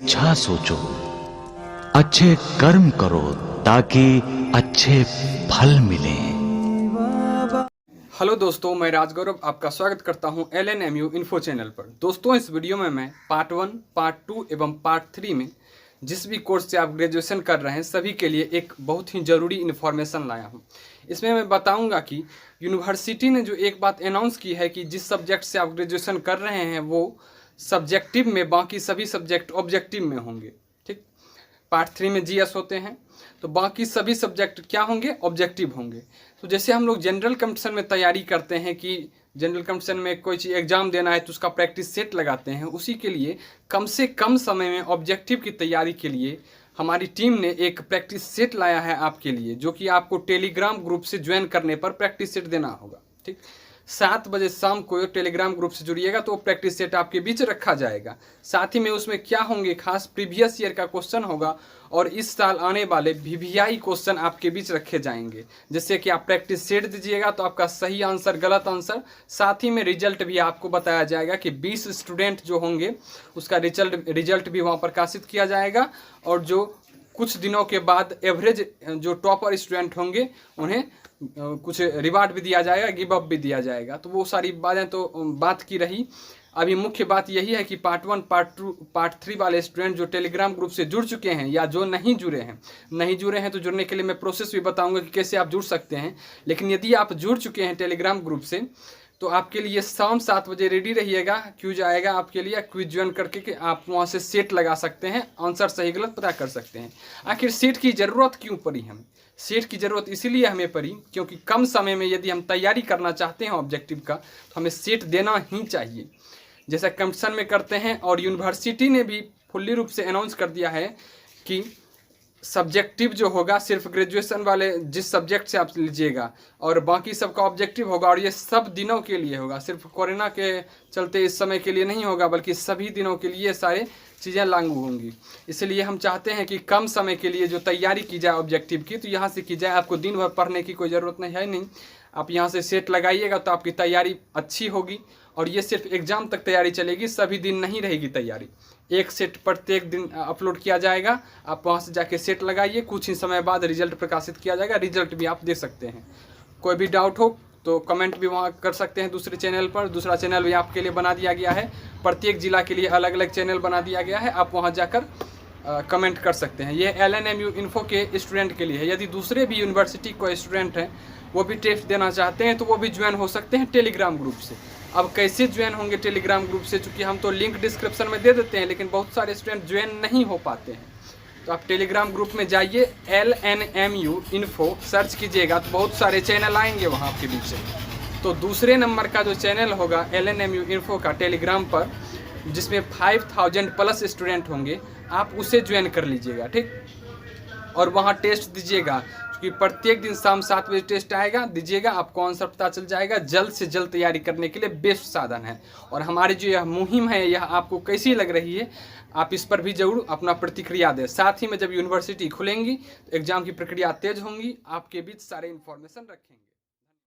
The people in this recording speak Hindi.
अच्छा सोचो, अच्छे कर्म करो ताकि अच्छे फल मिलें। हेलो दोस्तों, मैं राजगौरव आपका स्वागत करता हूं LNMU इन्फो चैनल पर। दोस्तों, इस वीडियो में मैं पार्ट 1, पार्ट 2 एवं पार्ट 3 में जिस भी कोर्स से आप ग्रेजुएशन कर रहे हैं सभी के लिए एक बहुत ही ज़रूरी इन्फॉर्मेशन लाया हूं। इसमें मैं बताऊंगा कि यूनिवर्सिटी ने जो एक बात अनाउंस की है कि जिस सब्जेक्ट से आप ग्रेजुएशन कर रहे हैं वो सब्जेक्टिव में, बाकी सभी सब्जेक्ट ऑब्जेक्टिव में होंगे। ठीक, पार्ट 3 में GS होते हैं तो बाकी सभी सब्जेक्ट क्या होंगे, ऑब्जेक्टिव होंगे। तो जैसे हम लोग जनरल कंपटीशन में तैयारी करते हैं कि जनरल कंपटीशन में कोई चीज़ एग्जाम देना है तो उसका प्रैक्टिस सेट लगाते हैं, उसी के लिए कम से कम समय में ऑब्जेक्टिव की तैयारी के लिए हमारी टीम ने एक प्रैक्टिस सेट लाया है आपके लिए, जो कि आपको टेलीग्राम ग्रुप से ज्वाइन करने पर प्रैक्टिस सेट देना होगा। ठीक, 7 बजे शाम को टेलीग्राम ग्रुप से जुड़िएगा तो प्रैक्टिस सेट आपके बीच रखा जाएगा। साथ ही में उसमें क्या होंगे, खास प्रीवियस ईयर का क्वेश्चन होगा और इस साल आने वाले VVI क्वेश्चन आपके बीच रखे जाएंगे, जिससे कि आप प्रैक्टिस सेट दीजिएगा तो आपका सही आंसर, गलत आंसर, साथ ही में रिजल्ट भी आपको बताया जाएगा कि 20 स्टूडेंट जो होंगे उसका रिजल्ट भी वहाँ प्रकाशित किया जाएगा। और जो कुछ दिनों के बाद एवरेज जो टॉपर स्टूडेंट होंगे उन्हें कुछ रिवार्ड भी दिया जाएगा, गिव अप भी दिया जाएगा। तो वो सारी बातें तो बात की रही। अभी मुख्य बात यही है कि पार्ट 1, पार्ट 2, पार्ट 3 वाले स्टूडेंट जो टेलीग्राम ग्रुप से जुड़ चुके हैं या जो नहीं जुड़े हैं तो जुड़ने के लिए मैं प्रोसेस भी बताऊंगा कि कैसे आप जुड़ सकते हैं। लेकिन यदि आप जुड़ चुके हैं टेलीग्राम ग्रुप से तो आपके लिए शाम 7 बजे रेडी रहिएगा। क्विज आएगा आपके लिए, क्विज ज्वाइन करके कि आप वहाँ से सेट लगा सकते हैं, आंसर सही गलत पता कर सकते हैं। आखिर सेट की ज़रूरत क्यों पड़ी हमें? सेट की ज़रूरत इसीलिए हमें पड़ी क्योंकि कम समय में यदि हम तैयारी करना चाहते हैं ऑब्जेक्टिव का तो हमें सेट देना ही चाहिए, जैसा कंपटीशन में करते हैं। और यूनिवर्सिटी ने भी फुल्ली रूप से अनाउंस कर दिया है कि सब्जेक्टिव जो होगा सिर्फ ग्रेजुएशन वाले जिस सब्जेक्ट से आप लीजिएगा और बाकी सबका ऑब्जेक्टिव होगा, और ये सब दिनों के लिए होगा, सिर्फ कोरोना के चलते इस समय के लिए नहीं होगा बल्कि सभी दिनों के लिए सारे चीज़ें लागू होंगी। इसलिए हम चाहते हैं कि कम समय के लिए जो तैयारी की जाए ऑब्जेक्टिव की तो यहाँ से की जाए। आपको दिन भर पढ़ने की कोई ज़रूरत नहीं, आप यहाँ से सेट लगाइएगा तो आपकी तैयारी अच्छी होगी। और ये सिर्फ एग्ज़ाम तक तैयारी चलेगी, सभी दिन नहीं रहेगी तैयारी। एक सेट प्रत्येक दिन अपलोड किया जाएगा, आप वहाँ से जाके सेट लगाइए, कुछ ही समय बाद रिजल्ट प्रकाशित किया जाएगा, रिजल्ट भी आप दे सकते हैं। कोई भी डाउट हो तो कमेंट भी वहाँ कर सकते हैं दूसरे चैनल पर। दूसरा चैनल भी आपके लिए बना दिया गया है, प्रत्येक जिला के लिए अलग अलग चैनल बना दिया गया है, आप वहाँ जाकर कमेंट कर सकते हैं। ये LNMU इन्फो के स्टूडेंट के लिए है। यदि दूसरे भी यूनिवर्सिटी को स्टूडेंट हैं वो भी टेस्ट देना चाहते हैं तो वो भी ज्वाइन हो सकते हैं टेलीग्राम ग्रुप से। अब कैसे ज्वाइन होंगे टेलीग्राम ग्रुप से, चूँकि हम तो लिंक डिस्क्रिप्शन में दे देते हैं लेकिन बहुत सारे स्टूडेंट ज्वाइन नहीं हो पाते हैं। तो आप टेलीग्राम ग्रुप में जाइए, LNMU इन्फो सर्च कीजिएगा तो बहुत सारे चैनल आएंगे वहाँ आपके बीच में। तो दूसरे नंबर का जो चैनल होगा LNMU इन्फो का टेलीग्राम पर, जिसमें 5000 प्लस स्टूडेंट होंगे, आप उसे ज्वाइन कर लीजिएगा। ठीक, और वहाँ टेस्ट दीजिएगा क्योंकि प्रत्येक दिन शाम 7 बजे टेस्ट आएगा, दीजिएगा, आपको आंसर पता चल जाएगा। जल्द से जल्द तैयारी करने के लिए बेस्ट साधन है। और हमारी जो यह मुहिम है यह आपको कैसी लग रही है, आप इस पर भी जरूर अपना प्रतिक्रिया दें। साथ ही में जब यूनिवर्सिटी खुलेंगी तो एग्ज़ाम की प्रक्रिया तेज होंगी, आपके बीच सारे इन्फॉर्मेशन रखेंगे।